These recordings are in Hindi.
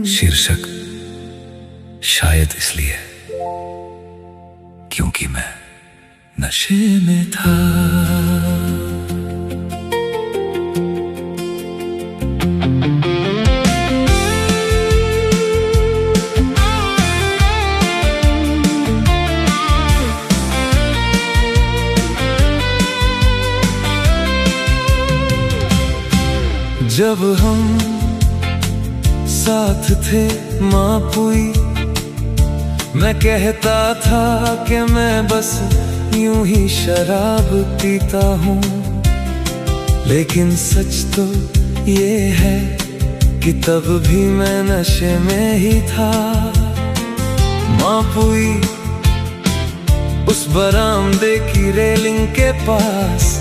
शीर्षक शायद इसलिए क्योंकि मैं नशे में था। जब हम साथ थे मापुई, मैं कहता था कि मैं बस यूं ही शराब पीता हूँ, लेकिन सच तो ये है कि तब भी मैं नशे में ही था। मापुई उस बरामदे की रेलिंग के पास,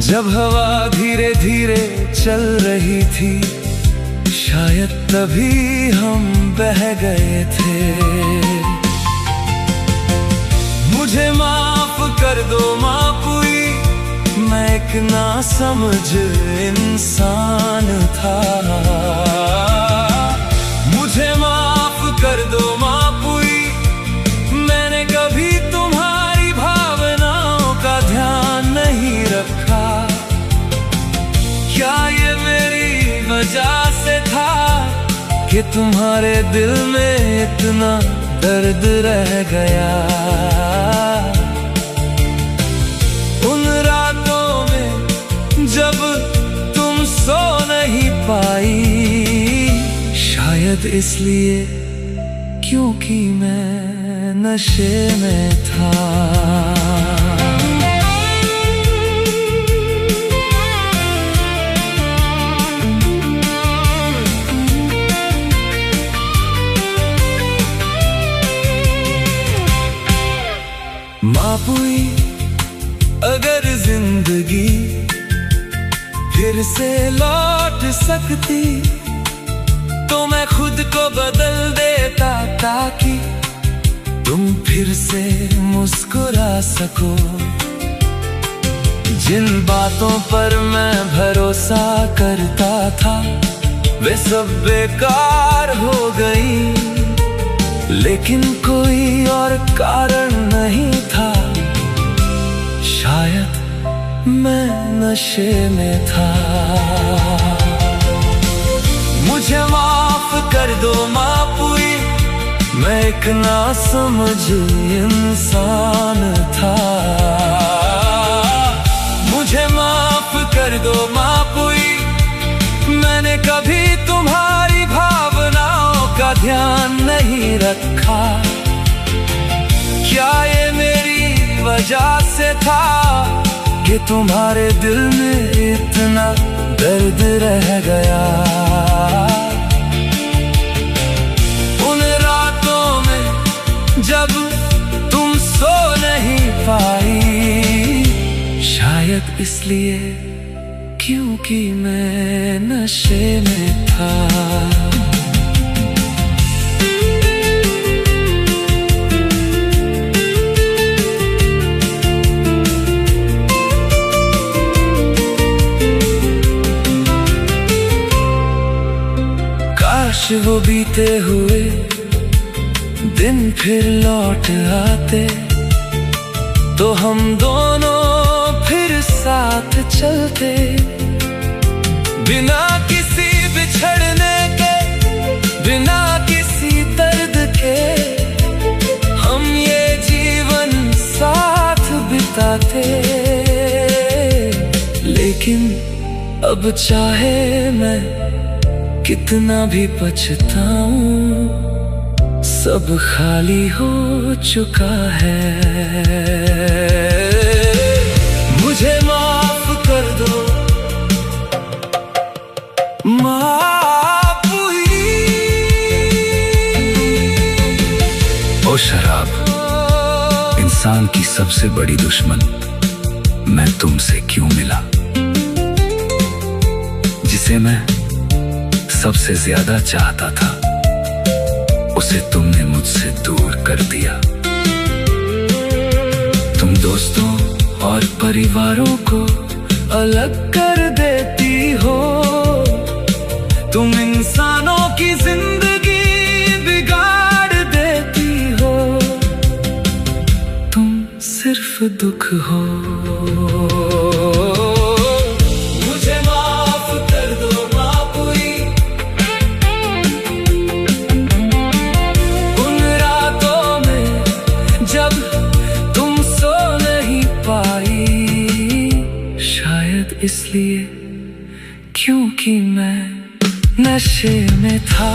जब हवा धीरे धीरे चल रही थी, शायद तभी हम बह गए थे। मुझे माफ कर दो मापुई, मैं एक नासमझ इंसान था। मुझे माफ कर दो मापुई, मैंने कभी तुम्हारी भावनाओं का ध्यान नहीं रखा। क्या ये मेरी वजह से था कि तुम्हारे दिल में इतना दर्द रह गया? उन रातों में जब तुम सो नहीं पाई, शायद इसलिए क्योंकि मैं नशे में था। मापुई अगर जिंदगी फिर से लौट सकती, तो मैं खुद को बदल देता ताकि तुम फिर से मुस्कुरा सको। जिन बातों पर मैं भरोसा करता था, वे सब बेकार हो गई, लेकिन कोई और कारण नहीं था। शायद मैं नशे में था। मुझे माफ कर दो मापुई, मैं एक नासमझ इंसान था। मुझे माफ कर दो मापुई, मैंने कभी तुम्हारी भावनाओं का ध्यान नहीं रखा। क्या ये मेरी वजह से था कि तुम्हारे दिल में इतना दर्द रह गया? उन रातों में जब तुम सो नहीं पाई, शायद इसलिए क्योंकि मैं नशे में था। काश वो बीते हुए दिन फिर लौट आते, तो हम दोनों फिर साथ चलते, बिना किसी बिछड़ने के, बिना किसी दर्द के, हम ये जीवन साथ बिताते। लेकिन अब चाहे मैं कितना भी पछताऊं, सब खाली हो चुका है। मुझे माफ कर दो मापुई। ओ शराब, इंसान की सबसे बड़ी दुश्मन, मैं तुमसे क्यों मिला? जिसे मैं सबसे ज्यादा चाहता था, उसे तुमने मुझसे दूर कर दिया। तुम दोस्तों और परिवारों को अलग कर देती हो। तुम इंसानों की जिंदगी बिगाड़ देती हो, तुम सिर्फ दुख हो। मुझे माफ कर दो मापुई, उन रातों में जब तुम सो नहीं पाई, शायद इसलिए क्योंकि मैं नशे में था।